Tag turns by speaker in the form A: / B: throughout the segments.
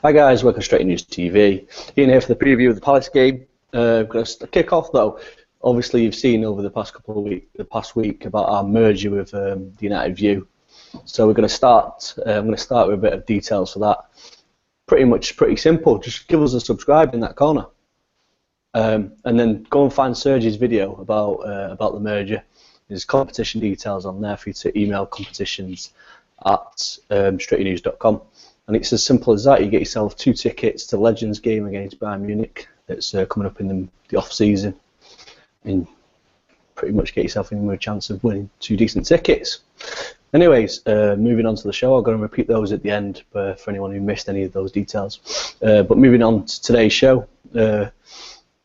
A: Hi guys, welcome to Stretty News TV. Ian here for the preview of the Palace game. Going to kick off though. Obviously, you've seen over the past week about our merger with the United View. So we're going to start. I'm going to start with a bit of details for that. Pretty simple. Just give us a subscribe in that corner, and then go and find Serge's video about the merger. There's competition details on there for you to email competitions@strettynews.com. And it's as simple as that. You get yourself 2 tickets to the Legends game against Bayern Munich that's coming up in the off-season. And pretty much get yourself in with a chance of winning 2 decent tickets. Anyways, moving on to the show. I'm going to repeat those at the end for anyone who missed any of those details. But moving on to today's show,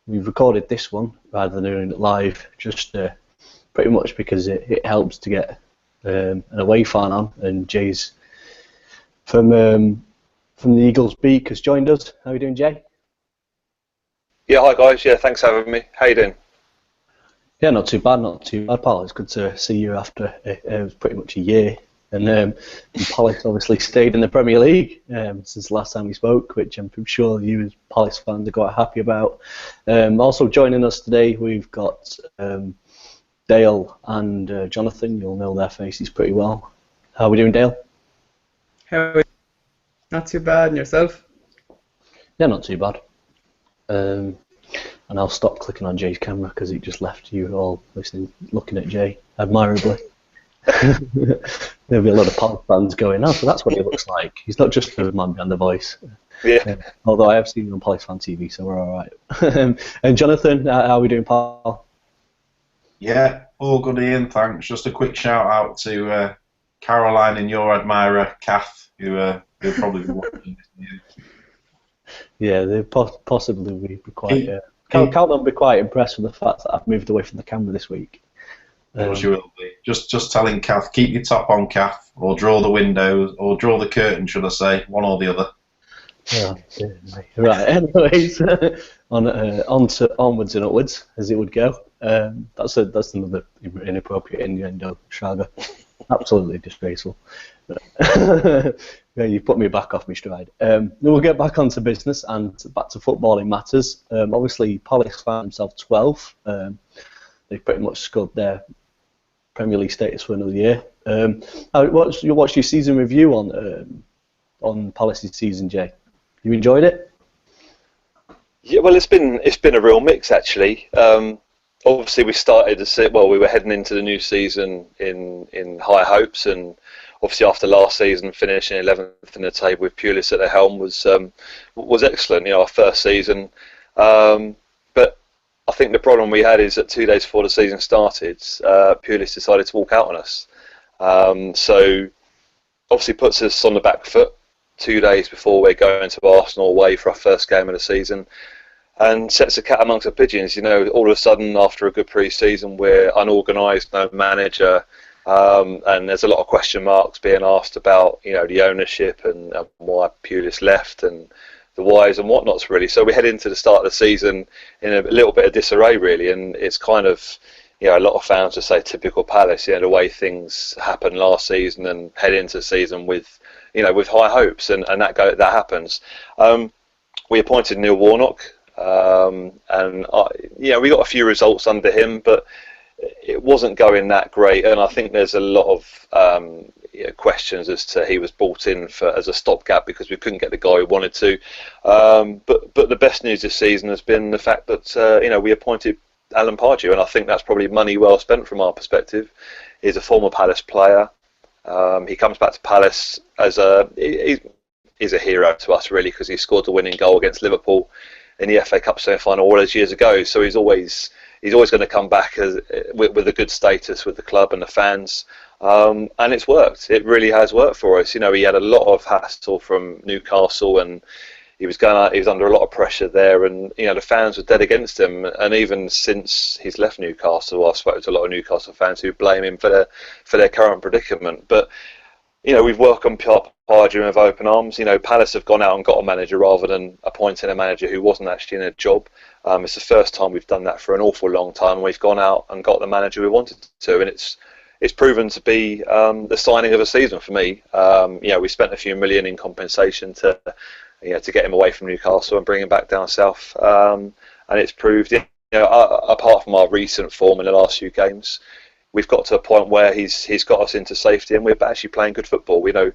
A: we've recorded this one rather than doing it live, just pretty much because it helps to get an away fan on, and Jay's from the Eagles Beak has joined us. How are you doing, Jay?
B: Yeah, hi guys. Yeah, thanks for having me. How you doing?
A: Yeah, not too bad, pal. It's good to see you after it was pretty much a year. And Palace obviously stayed in the Premier League since the last time we spoke, which I'm sure you as Palace fans are quite happy about. Also joining us today, we've got Dale and Jonathan. You'll know their faces pretty well. How are we doing, Dale?
C: Not too bad, and yourself?
A: Yeah, not too bad. And I'll stop clicking on Jay's camera because it just left you all looking at Jay admirably. There'll be a lot of Palace fans going, oh, so that's what he looks like. He's not just a man behind the voice.
B: Yeah.
A: Although I have seen him on Palace Fan TV, so we're all right. And Jonathan, how are we doing, pal?
D: Yeah, all good, Ian, thanks. Just a quick shout out to Caroline and your admirer, Kath, who probably be watching this.
A: Yeah, they possibly will be quite. Can't be quite impressed with the fact that I've moved away from the camera this week.
D: Of course you will be. Just telling Kath, keep your top on, Kath, or draw the windows, or draw the curtain, should I say, one or the other.
A: Oh, dear me. Right. Anyways, onwards and upwards, as it would go. That's another inappropriate innuendo, Shraga. Absolutely disgraceful. Yeah, you put me back off my stride. We'll get back onto business and back to footballing matters. Obviously, Palace found themselves 12. They've pretty much scored their Premier League status for another year. What's your season review on Palace's season, Jay? You enjoyed it?
B: Yeah, well, it's been a real mix actually. Obviously, we started to see. Well, we were heading into the new season in high hopes, and obviously after last season, finishing 11th in the table with Pulis at the helm was excellent. You know, our first season. But I think the problem we had is that 2 days before the season started, Pulis decided to walk out on us. So obviously puts us on the back foot 2 days before we're going to Arsenal away for our first game of the season, and sets a cat amongst the pigeons. You know, all of a sudden after a good pre-season, we're unorganised, no manager, and there's a lot of question marks being asked about, you know, the ownership and why Pulis left and the whys and whatnots really. So we head into the start of the season in a little bit of disarray really, and it's kind of, you know, a lot of fans would say typical Palace, you know, the way things happened last season, and head into the season with, you know, with high hopes, and that happens. We appointed Neil Warnock, and you know, we got a few results under him, but it wasn't going that great, and I think there's a lot of questions as to he was brought in as a stopgap because we couldn't get the guy we wanted to. But the best news this season has been the fact that you know, we appointed Alan Pardew, and I think that's probably money well spent from our perspective. He's a former Palace player. He comes back to Palace as he's a hero to us really, because he scored the winning goal against Liverpool in the FA Cup semi-final all those years ago. So he's always going to come back with a good status with the club and the fans, and it's worked. It really has worked for us. You know, he had a lot of hassle from Newcastle, and he was under a lot of pressure there, and you know, the fans were dead against him. And even since he's left Newcastle, I've spoken to a lot of Newcastle fans who blame him for their current predicament. But you know, we've welcomed Pardew with open arms. You know, Palace have gone out and got a manager rather than appointing a manager who wasn't actually in a job. It's the first time we've done that for an awful long time. We've gone out and got the manager we wanted to, and it's proven to be the signing of a season for me. You know, we spent a few million in compensation to to get him away from Newcastle and bring him back down south. And it's proved, apart from our recent form in the last few games, we've got to a point where he's got us into safety, and we're actually playing good football. We know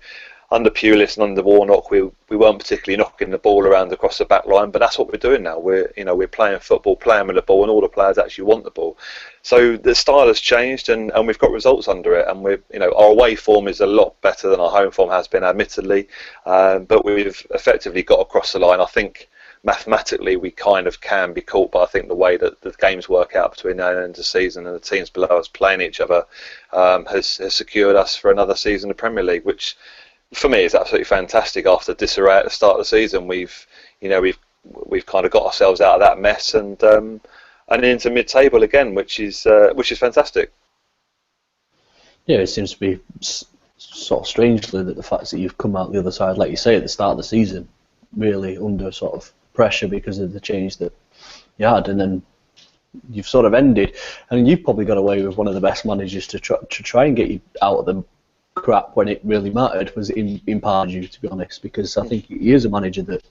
B: under Pulis and under Warnock, we weren't particularly knocking the ball around across the back line, but that's what we're doing now. We're playing football, playing with the ball, and all the players actually want the ball. So the style has changed, and we've got results under it. And our away form is a lot better than our home form has been, admittedly, but we've effectively got across the line. I think mathematically we kind of can be caught, but I think the way that the games work out between now and the end of the season and the teams below us playing each other has secured us for another season of Premier League, which for me is absolutely fantastic. After disarray at the start of the season, we've kind of got ourselves out of that mess and into mid-table again, which is fantastic.
A: Yeah, it seems to be sort of strangely that the fact that you've come out the other side, like you say, at the start of the season, really under sort of pressure because of the change that you had, and then you've sort of ended, and you've probably got away with one of the best managers to try and get you out of the crap when it really mattered was in Pardew, to be honest, because I think he is a manager that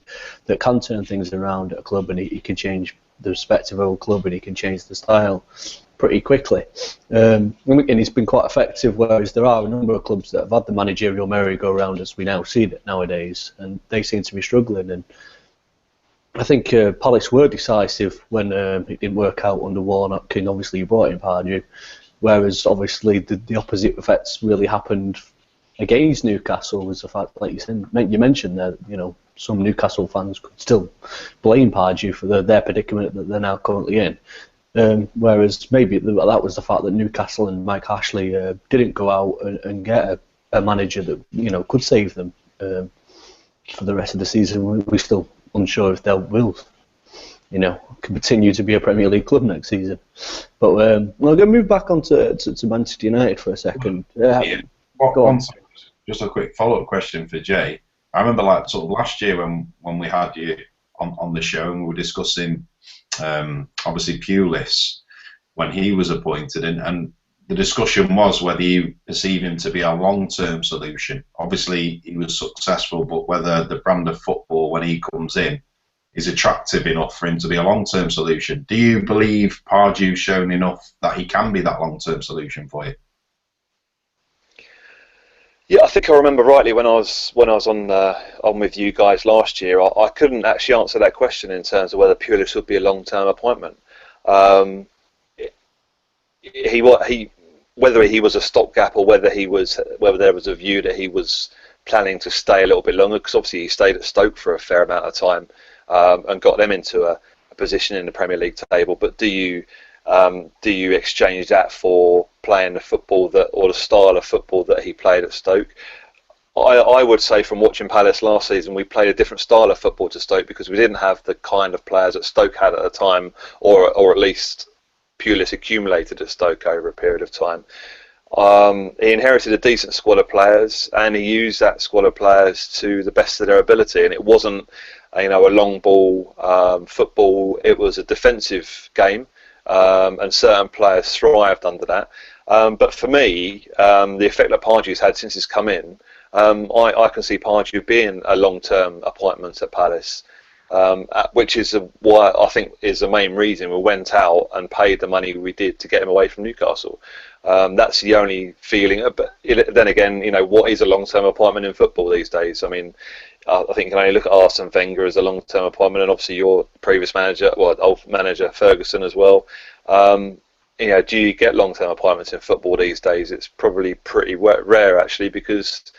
A: can turn things around at a club, and he can change the respective of a club, and he can change the style pretty quickly. And he's been quite effective, whereas there are a number of clubs that have had the managerial merry-go-round as we now see it nowadays, and they seem to be struggling. And I think Palace were decisive when it didn't work out under Warnock, and obviously you brought in Pardew. Whereas obviously the opposite effects really happened against Newcastle, was the fact, like you mentioned there, some Newcastle fans could still blame Pardew for their predicament that they're now currently in. Whereas maybe that was the fact that Newcastle and Mike Ashley didn't go out and get a manager that could save them for the rest of the season. We're still unsure if they will continue to be a Premier League club next season. But we're going to move back on to Manchester United for a second. Go on.
D: Just a quick follow-up question for Jay. I remember last year when we had you on the show and we were discussing obviously Pulis when he was appointed, and the discussion was whether you perceive him to be a long-term solution. Obviously he was successful, but whether the brand of football when he comes in is attractive enough for him to be a long-term solution. Do you believe Pardew's shown enough that he can be that long-term solution for you?
B: Yeah, I think I remember rightly when I was on with you guys last year. I couldn't actually answer that question in terms of whether Pulis would be a long-term appointment. Whether he was a stopgap or whether there was a view that he was planning to stay a little bit longer, because obviously he stayed at Stoke for a fair amount of time. And got them into a position in the Premier League table. But do you exchange that for playing the football or the style of football that he played at Stoke? I would say from watching Palace last season, we played a different style of football to Stoke because we didn't have the kind of players that Stoke had at the time, or at least Pulis accumulated at Stoke over a period of time. He inherited a decent squad of players, and he used that squad of players to the best of their ability. And it wasn't a long ball football. It was a defensive game, and certain players thrived under that. But for me, the effect that Pardew's had since he's come in, I can see Pardew being a long-term appointment at Palace, which is why I think is the main reason we went out and paid the money we did to get him away from Newcastle. That's the only feeling. But then again, what is a long-term appointment in football these days? I mean, I think you can only look at Arsene Wenger as a long-term appointment, and obviously your previous manager, old manager Ferguson as well. Do you get long-term appointments in football these days? It's probably pretty rare, actually, because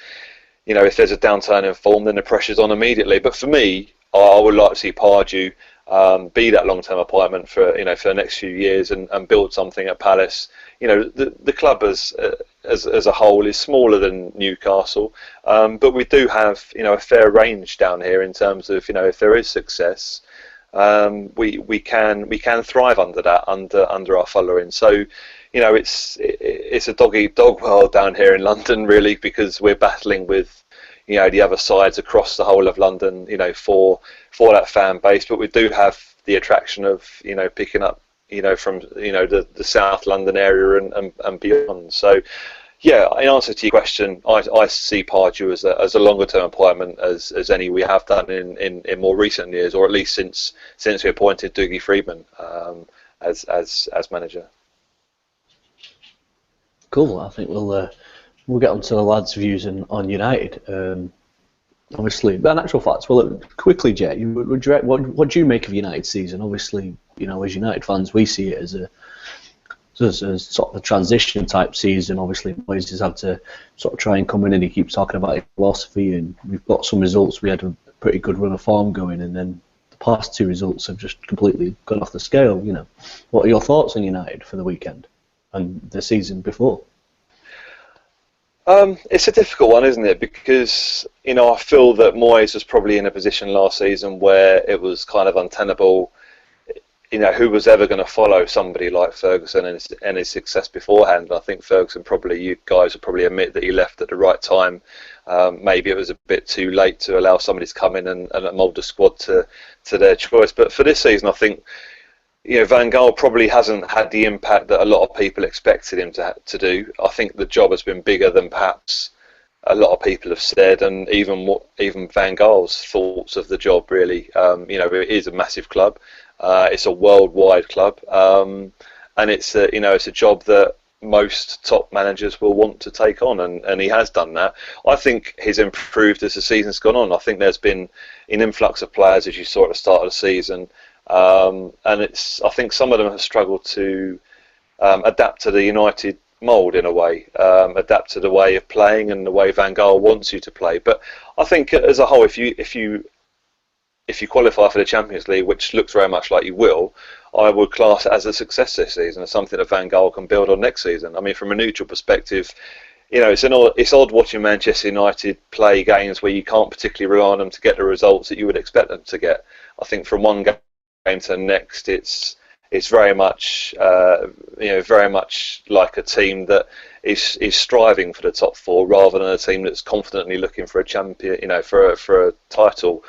B: if there's a downturn in form, then the pressure's on immediately. But for me, I would like to see Pardew be that long-term appointment for the next few years and build something at Palace. The club as a whole is smaller than Newcastle, but we do have a fair range down here in terms of if there is success, we can thrive under that under our following. So it's a dog-eat-dog world down here in London, really, because we're battling with the other sides across the whole of London, for that fan base. But we do have the attraction of picking up from the South London area and beyond. So Yeah, in answer to your question, I see Pardew as a longer term appointment as any we have done in more recent years, or at least since we appointed Dougie Freedman as manager.
A: Cool. I think we'll get on to the lads' views on United. Obviously, but in actual fact, well, quickly, Jay, what do you make of United's season? Obviously, as United fans, we see it as a sort of a transition type season. Obviously, Moyes has had to sort of try and come in, and he keeps talking about his philosophy, and we've got some results. We had a pretty good run of form going, and then the past two results have just completely gone off the scale. What are your thoughts on United for the weekend and the season before?
B: It's a difficult one, isn't it? Because I feel that Moyes was probably in a position last season where it was kind of untenable. Who was ever going to follow somebody like Ferguson and his success beforehand? I think Ferguson, probably you guys would probably admit that he left at the right time. Maybe it was a bit too late to allow somebody to come in and mould the squad to their choice. But for this season, I think Van Gaal probably hasn't had the impact that a lot of people expected him to do. I think the job has been bigger than perhaps a lot of people have said, and even Van Gaal's thoughts of the job. Really, it is a massive club. It's a worldwide club, and it's a job that most top managers will want to take on, and he has done that. I think he's improved as the season's gone on. I think there's been an influx of players, as you saw at the start of the season, and I think some of them have struggled to adapt to the United mould in a way, adapt to the way of playing and the way Van Gaal wants you to play. But I think as a whole, if you qualify for the Champions League, which looks very much like you will, I would class it as a success this season, as something that Van Gaal can build on next season. I mean, from a neutral perspective, it's odd watching Manchester United play games where you can't particularly rely on them to get the results that you would expect them to get. I think from one game to the next, it's very much very much like a team that is striving for the top four, rather than a team that's confidently looking for a champion, for a title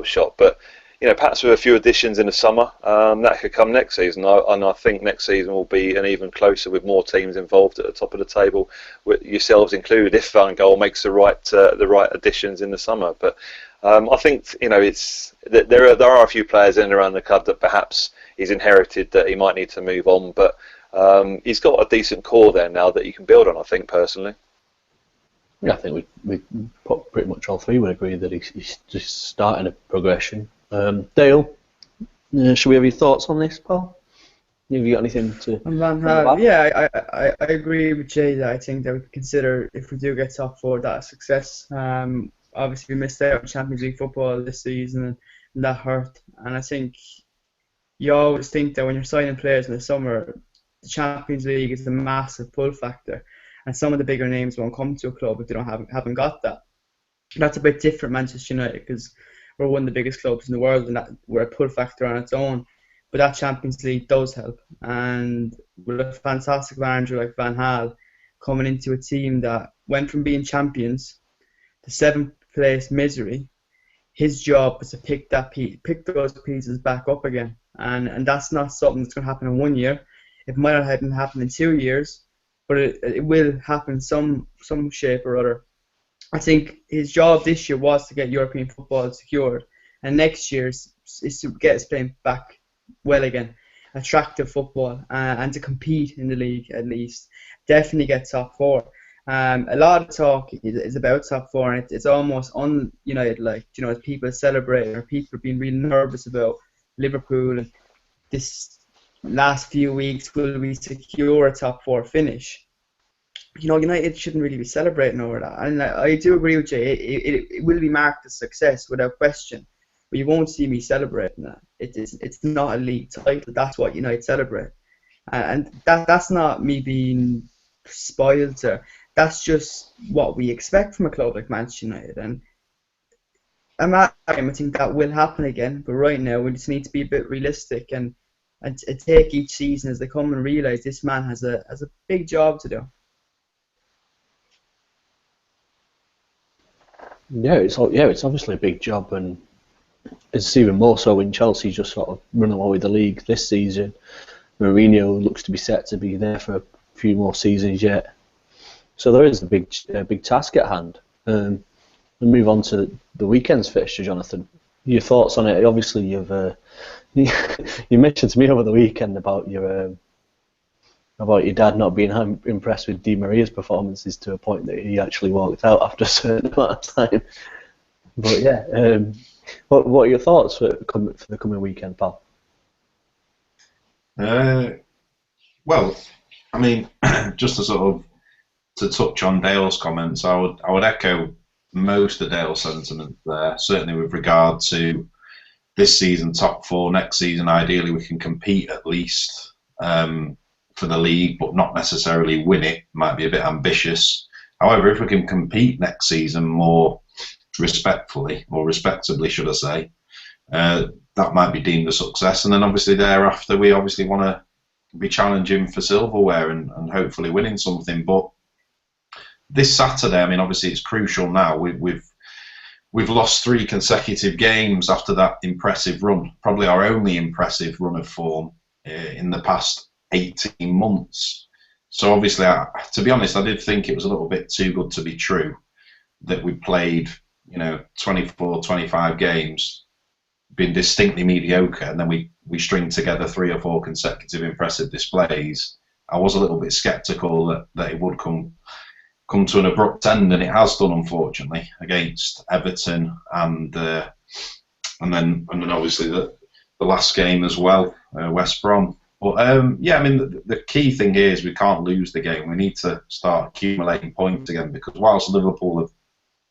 B: shot. But perhaps with a few additions in the summer, that could come next season, and I think next season will be an even closer, with more teams involved at the top of the table, with yourselves included, if Van Gaal makes the right additions in the summer. But I think there are a few players in and around the club that perhaps he's inherited that he might need to move on, but he's got a decent core there now that you can build on, I think, personally.
A: Yeah, I think we pretty much all three would agree that he's just starting a progression. Dale, should we have your thoughts on this, Paul? Have you got anything to?
C: Van Gaal, yeah, I agree with Jay that I think that we could consider, if we do get top four, that a success. Obviously, we missed out on Champions League football this season, and that hurt. And I think you always think that when you're signing players in the summer, the Champions League is a massive pull factor, and some of the bigger names won't come to a club if they haven't got that. That's a bit different, Manchester United, because we're one of the biggest clubs in the world, and that we're a pull factor on its own. But that Champions League does help, and with a fantastic manager like Van Gaal coming into a team that went from being champions to seventh place misery, his job was to pick those pieces back up again, and that's not something that's going to happen in 1 year. It might not happen in 2 years, but it will happen some shape or other. I think his job this year was to get European football secured, and next year is to get us playing back well again, attractive football, and to compete in the league at least. Definitely get top four. A lot of talk is about top four, and it's almost un-United, as people celebrate, or people being really nervous about Liverpool and this last few weeks, will we secure a top four finish? United shouldn't really be celebrating over that, and I do agree with Jay. It will be marked as success without question, but you won't see me celebrating that. It's not a league title. That's what United celebrate, and that's not me being spoiled. That's just what we expect from a club like Manchester United, and I think that will happen again. But right now, we just need to be a bit realistic and take each season as they come, and realise this man has a big job to do.
A: Yeah, it's obviously a big job, and it's even more so when Chelsea just sort of run away with the league this season. Mourinho looks to be set to be there for a few more seasons yet. So there is a big task at hand. We'll move on to the weekend's fixture, Jonathan. Your thoughts on it? Obviously, you've you mentioned to me over the weekend about your dad not being impressed with Di Maria's performances to a point that he actually walked out after a certain amount of time. But yeah, what are your thoughts for the coming weekend, pal?
D: Well, I mean, just to sort of to touch on Dale's comments, I would echo most of Dale's sentiments there. Certainly with regard to this season, top four. Next season, ideally, we can compete at least for the league, but not necessarily win it. Might be a bit ambitious. However, if we can compete next season more respectfully, or respectably, should I say, that might be deemed a success. And then obviously thereafter, we obviously want to be challenging for silverware and hopefully winning something. But this Saturday, I mean, obviously it's crucial now. We've lost 3 consecutive games after that impressive run, probably our only impressive run of form in the past 18 months. So obviously, to be honest, I did think it was a little bit too good to be true that we played, 24, 25 games, been distinctly mediocre, and then we string together 3 or 4 consecutive impressive displays. I was a little bit sceptical that it would come to an abrupt end, and it has done, unfortunately, against Everton and then obviously the last game as well, West Brom. But yeah, I mean the key thing here is we can't lose the game. We need to start accumulating points again, because whilst Liverpool have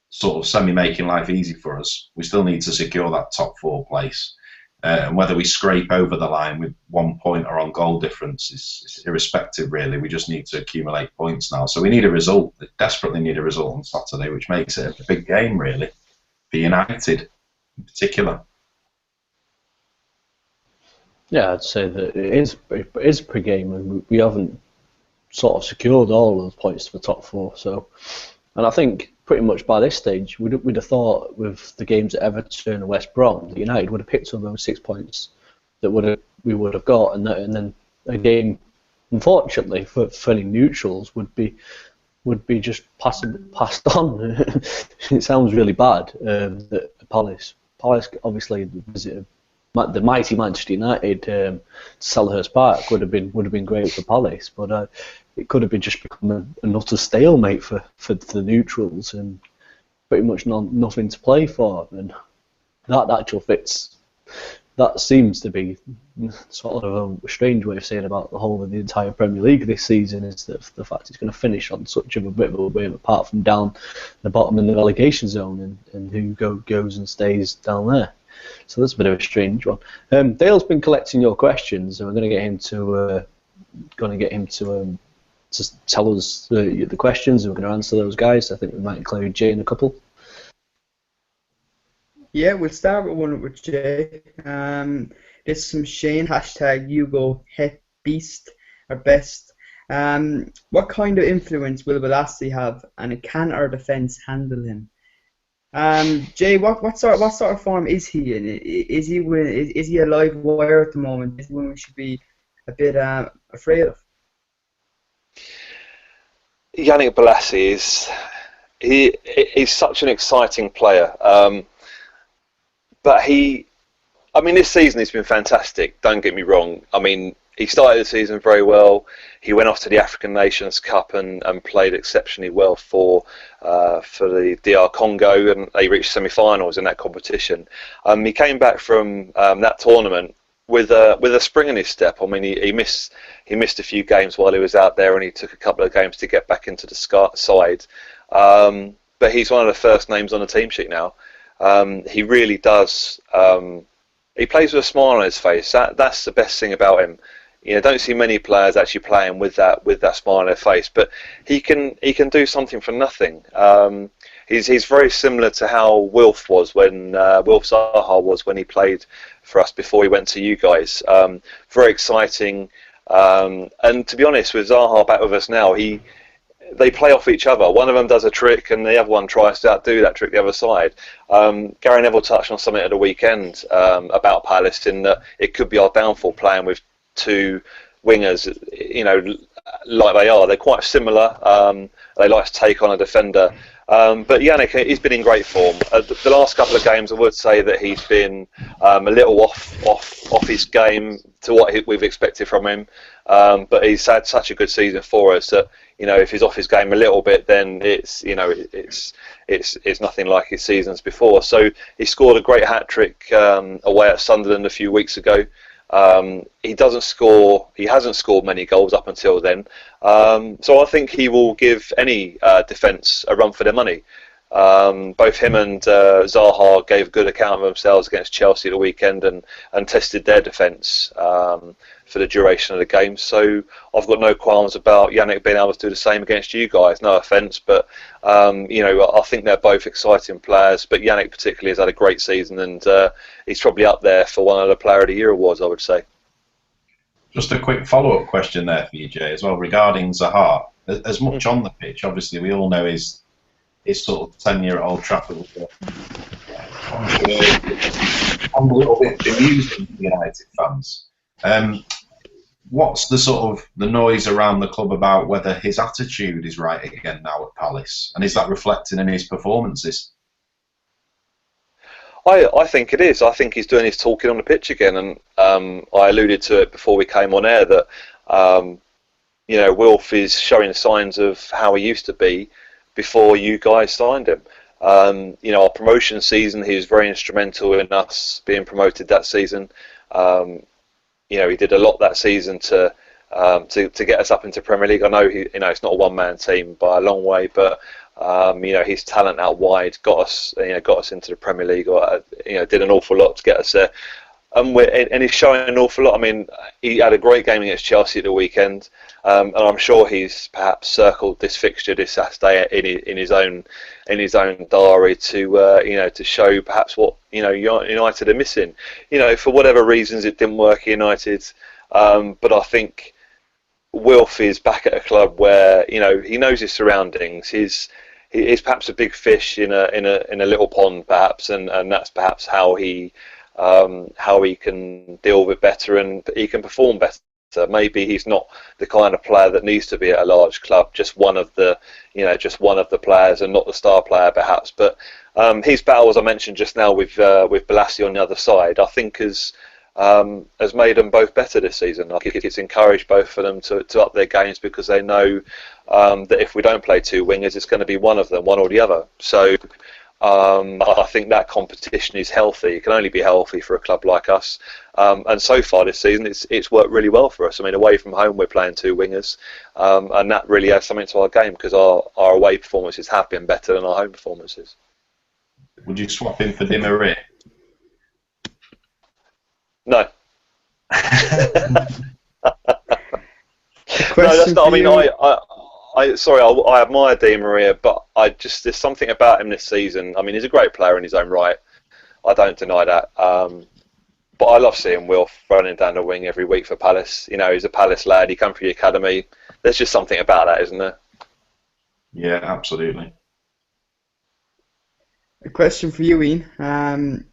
D: sort of semi-making life easy for us, we still need to secure that top 4 place. And whether we scrape over the line with 1 point or on goal difference is irrespective, really. We just need to accumulate points now. So we need a result. We desperately need a result on Saturday, which makes it a big game, really, for United in particular.
A: Yeah, I'd say that it is per game, and we haven't sort of secured all of those points for the top 4. So, and I think pretty much by this stage, we'd have thought with the games at Everton and West Brom, that United would have picked up those 6 points that we would have got, and then a game, unfortunately, for any neutrals would be just passed on. It sounds really bad that Palace obviously visited the mighty Manchester United to Selhurst Park would have been great for Palace, but it could have been just become an utter stalemate for the neutrals, and pretty much nothing to play for. And that actual fits. That seems to be sort of a strange way of saying about the whole of the entire Premier League this season, is that the fact it's going to finish on such a bit of a wave, apart from down the bottom in the relegation zone, and who goes and stays down there. So that's a bit of a strange one. Dale's been collecting your questions, and we're going to get him to tell us the questions, and we're going to answer those guys. I think we might include Jay in a couple.
C: Yeah, we'll start with one with Jay. It's from Shane, hashtag #YouGoHetBeast or best. What kind of influence will Balassi have, and can our defence handle him? Jay, what sort of form is he in? Is he a live wire at the moment? Is he one we should be a bit afraid of?
B: Yannick Balassi he's such an exciting player. But this season he's been fantastic. Don't get me wrong. I mean, he started the season very well. He went off to the African Nations Cup and played exceptionally well for the DR Congo, and they reached semi-finals in that competition. He came back from that tournament with a spring in his step. I mean, he missed a few games while he was out there, and he took a couple of games to get back into the side. But he's one of the first names on the team sheet now. He really does. He plays with a smile on his face. That's the best thing about him. Don't see many players actually playing with that smile on their face. But he can do something from nothing. He's very similar to how Wilf was when Wilf Zaha was when he played for us before he went to you guys. Very exciting. And to be honest, with Zaha back with us now, they play off each other. One of them does a trick, and the other one tries to outdo that trick the other side. Gary Neville touched on something at the weekend about Palace, in that it could be our downfall playing with 2 wingers, like they are. They're quite similar. They like to take on a defender. But Yannick, he's been in great form. The last couple of games, I would say that he's been a little off his game to what we've expected from him. But he's had such a good season for us that, you know, if he's off his game a little bit, then it's nothing like his seasons before. So he scored a great hat trick away at Sunderland a few weeks ago. He hasn't scored many goals up until then, so I think he will give any defence a run for their money. Both him and Zaha gave a good account of themselves against Chelsea at the weekend and tested their defence for the duration of the game. So I've got no qualms about Yannick being able to do the same against you guys. No offence, but you know, I think they're both exciting players. But Yannick particularly has had a great season, and he's probably up there for one of the Player of the Year awards, I would say.
D: Just a quick follow-up question there for you, Jay, as well, regarding Zaha. As much on the pitch, obviously, we all know his sort of tenure at Old Trafford was a little bit bemusing for United fans. What's the sort of the noise around the club about whether his attitude is right again now at Palace, and is that reflecting in his performances?
B: I think it is. I think he's doing his talking on the pitch again, and I alluded to it before we came on air that you know, Wilf is showing signs of how he used to be before you guys signed him. You know, our promotion season, he was very instrumental in us being promoted that season. You know, he did a lot that season to get us up into Premier League. I know it's not a one-man team by a long way, but you know, his talent out wide got us into the Premier League, or you know, did an awful lot to get us there. And he's showing an awful lot. I mean, he had a great game against Chelsea at the weekend, and I'm sure he's perhaps circled this fixture this Saturday in his own diary to you know, to show perhaps what, you know, United are missing. You know, for whatever reasons it didn't work at United, but I think Wilf is back at a club where, you know, he knows his surroundings. He's perhaps a big fish in a little pond, perhaps, and that's perhaps how he can deal with better and he can perform better. Maybe he's not the kind of player that needs to be at a large club, just one of the players and not the star player perhaps. But his battle, as I mentioned just now, with Balassi on the other side, I think has made them both better this season. I think it's encouraged both of them to up their games, because they know that if we don't play two wingers, it's going to be one of them, one or the other. So I think that competition is healthy. It can only be healthy for a club like us. And so far this season, it's worked really well for us. I mean, away from home, we're playing two wingers, and that really adds something to our game, because our away performances have been better than our home performances.
D: Would you swap him for Di Maria?
B: No. No, that's not. I mean, I admire Di Maria, but there's something about him this season. I mean, he's a great player in his own right. I don't deny that. But I love seeing Wilf running down the wing every week for Palace. You know, he's a Palace lad. He come from the academy. There's just something about that, isn't there?
D: Yeah, absolutely.
C: A question for you, Ian.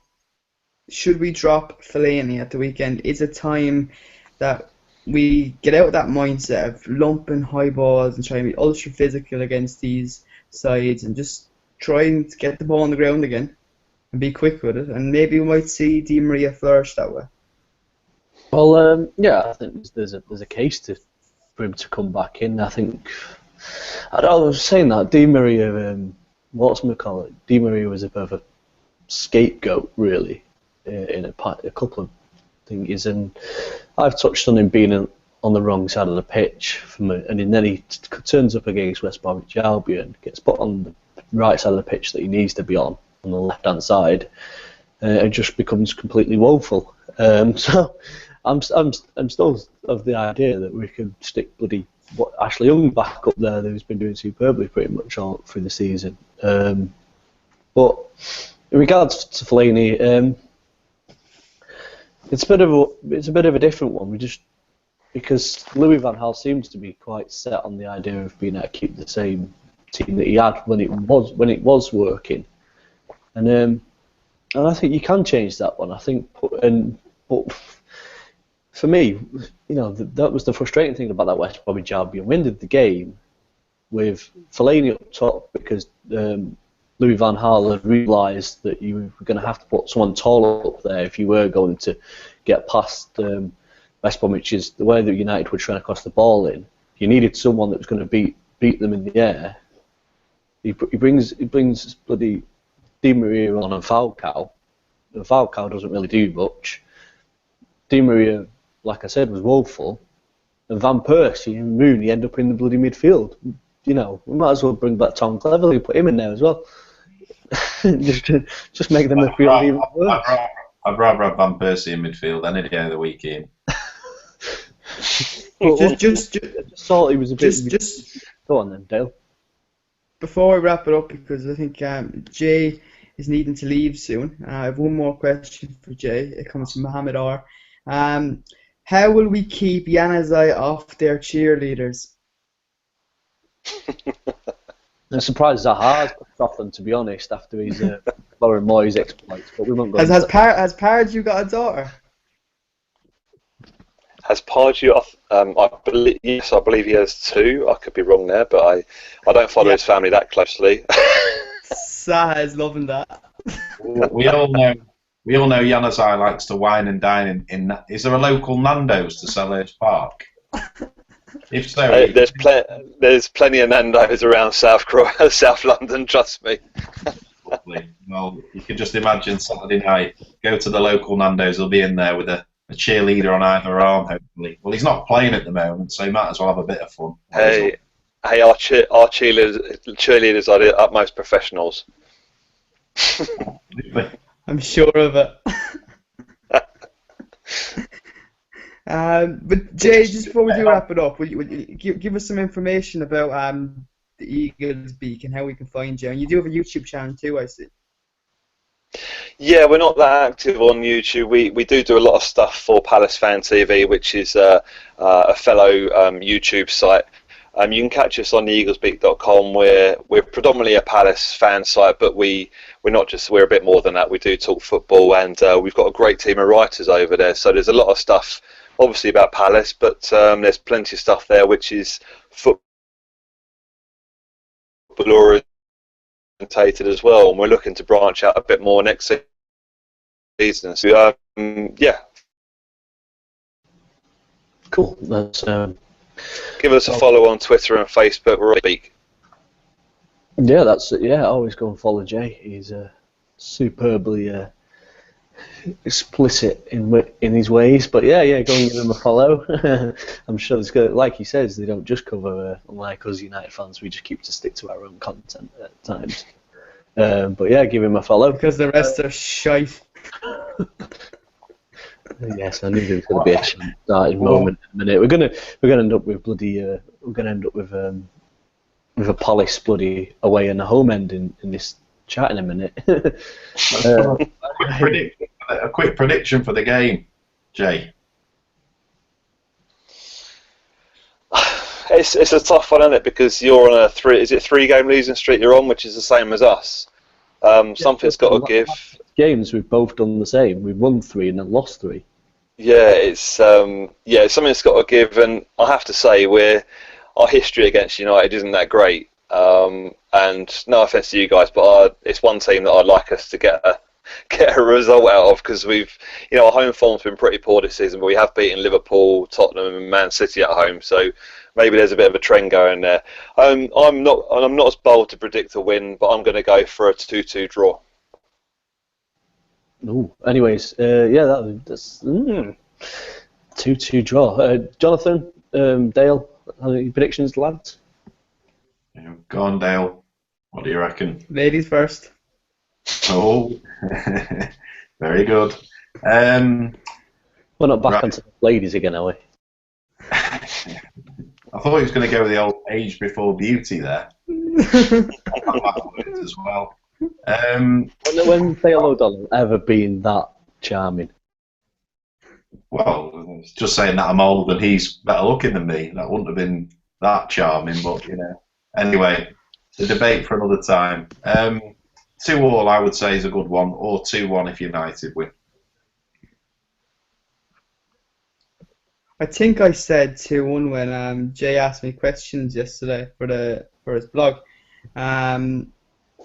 C: Should we drop Fellaini at the weekend? Is it time that we get out of that mindset of lumping high balls and trying to be ultra physical against these sides and just trying to get the ball on the ground again and be quick with it? And maybe we might see Di Maria flourish that way.
A: Well, yeah, I think there's a case for him to come back in. I think I was saying that Di Maria, Di Maria was a bit of a scapegoat, really, in a couple of things, and I've touched on him being on the wrong side of the pitch, and then he turns up against West Bromwich Albion, gets put on the right side of the pitch that he needs to be on the left-hand side, and just becomes completely woeful. So I'm still of the idea that we could stick bloody Ashley Young back up there, who's been doing superbly pretty much all through the season. But in regards to Fellaini, it's a bit of a different one. Because Louis van Gaal seems to be quite set on the idea of being able to keep the same team that he had when it was working, and I think you can change that one. I think, but for me, that was the frustrating thing about that West Bromwich Albion. We ended the game with Fellaini up top because Louis van Gaal had realised that you were going to have to put someone tall up there if you were going to get past West Bromwich's, the way that United were trying to cross the ball in. You needed someone that was going to beat them in the air. He brings bloody Di Maria on and Falcao. And Falcao doesn't really do much. Di Maria, like I said, was woeful. And Van Persie and Rooney end up in the bloody midfield. We might as well bring back Tom Cleverley, put him in there as well. just make them feel even worse.
D: I'd rather have Van Persie in midfield any day of the week, Ian.
A: Just thought he was a bit. Go on then, Dale.
C: Before we wrap it up, because I think Jay is needing to leave soon, I have one more question for Jay. It comes from Mohammed R. How will we keep Januzaj off their cheerleaders?
A: I'm surprised Zaha's off them, to be honest, after his Lauren Moyes exploits. But we won't go.
C: Has Pardew got a daughter?
B: Has Pardew off? I believe he has 2. I could be wrong there, but I don't follow his family that closely.
C: Zaha is loving that.
D: We all know Januzaj likes to wine and dine in. Is there a local Nando's to Selhurst Park? If so,
B: there's plenty of Nando's around South London. Trust me.
D: Lovely. Well, you can just imagine Saturday night. Go to the local Nando's. He'll be in there with a cheerleader on either arm. Hopefully. Well, he's not playing at the moment, so he might as well have a bit of fun.
B: Hey, our cheerleaders are the utmost professionals.
C: I'm sure of it. But Jay, just before we do wrap it up, will you give us some information about the Eagles Beak and how we can find you? And you do have a YouTube channel too, I see.
B: Yeah, we're not that active on YouTube. We do a lot of stuff for Palace Fan TV, which is a fellow YouTube site. You can catch us on theeaglesbeak.com. We're predominantly a Palace fan site, but we're a bit more than that. We do talk football, and we've got a great team of writers over there. So there's a lot of stuff, obviously, about Palace, but there's plenty of stuff there which is football orientated as well. And we're looking to branch out a bit more next season. So yeah,
A: cool. That's.
B: Give us a follow on Twitter and Facebook. We're Beak.
A: Yeah, that's it. Yeah, always go and follow Jay. He's superbly explicit in his ways. But yeah, go and give him a follow. I'm sure there's good. Like he says, they don't just cover. Unlike us United fans, we just keep to stick to our own content at times. But yeah, give him a follow
C: because the rest are shite.
A: Yes, I knew there was going to be a starting moment in a minute. We're gonna end up with bloody. We're gonna end up with a Palace bloody away and a home end in this chat in a minute.
D: A quick prediction for the game, Jay.
B: It's a tough one, isn't it? Because you're on a 3-game losing streak you're on, which is the same as us. Something's got to give.
A: Games we've both done the same. We've won 3 and then lost 3.
B: Yeah, it's something's got to give, and I have to say our history against United isn't that great. And no offense to you guys, but it's one team that I'd like us to get a result out of, because our home form's been pretty poor this season, but we have beaten Liverpool, Tottenham, and Man City at home, so maybe there's a bit of a trend going there. I'm not as bold to predict a win, but I'm going to go for a 2-2 draw.
A: Ooh. Anyways, that's 2-2 draw. Jonathan, Dale, any predictions, lads?
D: Go on, Dale. What do you reckon?
C: Ladies first.
D: Oh, very good.
A: We're not back onto the ladies again, are we?
D: I thought he was going to go with the old age before beauty there. As well.
A: When Dale O'Donnell ever been that charming?
D: Well, just saying that I'm old and he's better looking than me. That wouldn't have been that charming, but Anyway, it's a debate for another time. 2-2, I would say, is a good one, or 2-1 if United win.
C: I think I said 2-1 when Jay asked me questions yesterday for his blog.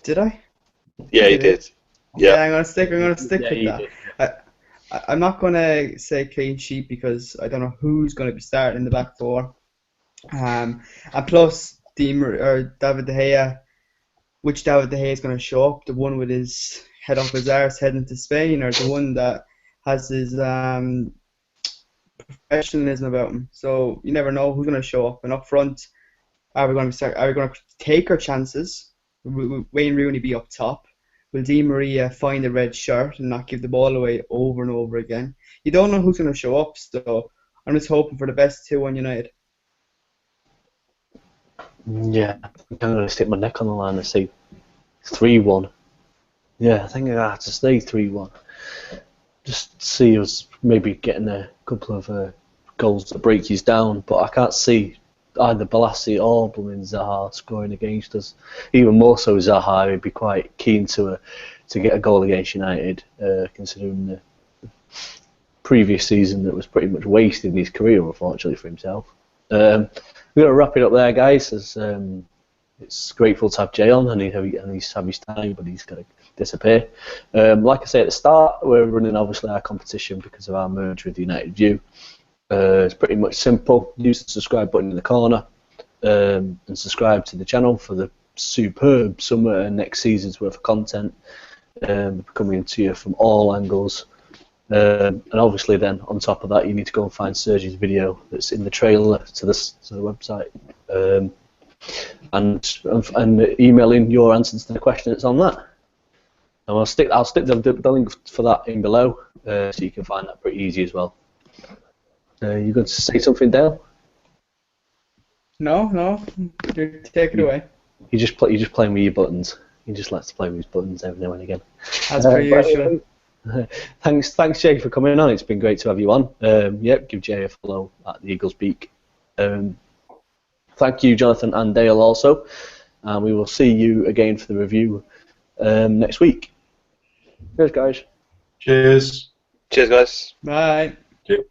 C: Did I?
B: Yeah,
C: I
B: he
C: did.
B: did.
C: Yeah,
B: Yeah.
C: I'm gonna stick
A: Yeah,
C: with
A: you
C: that.
A: did.
C: I'm not gonna say clean sheet because I don't know who's gonna be starting in the back four. And plus, David De Gea, which David De Gea is gonna show up? The one with his head up his arse heading to Spain, or the one that has his professionalism about him? So you never know who's gonna show up. And up front, are we going to take our chances? Will Wayne Rooney be up top? Will Di Maria find a red shirt and not give the ball away over and over again? You don't know who's going to show up, so I'm just hoping for the best 2-1 United.
A: Yeah, I think I'm going to stick my neck on the line and say 3-1. Yeah, I think I have to stay 3-1. Just see us maybe getting a couple of goals to break us down, but I can't see either Balassi or blooming Zaha scoring against us. Even more so Zaha, he'd be quite keen to get a goal against United, considering the previous season that was pretty much wasted in his career, unfortunately for himself. We're going to wrap it up there, guys, as it's grateful to have Jay on, and he's have his time, but he's going to disappear. Like I say at the start, we're running obviously our competition because of our merger with United View. It's pretty much simple. Use the subscribe button in the corner and subscribe to the channel for the superb summer and next season's worth of content coming to you from all angles. And obviously then on top of that you need to go and find Sergio's video that's in the trailer to the website and email in your answers to the question that's on that. And I'll stick the link for that in below so you can find that pretty easy as well. You going to say something, Dale?
C: No, take it away.
A: You just playing with your buttons. He just likes to play with his buttons every now and again.
C: As per usual.
A: Thanks, Jay, for coming on. It's been great to have you on. Give Jay a follow at the Eagles Beak. Thank you, Jonathan and Dale, also. And we will see you again for the review next week. Cheers, guys.
D: Cheers.
B: Cheers, guys.
C: Bye.
D: Cheers.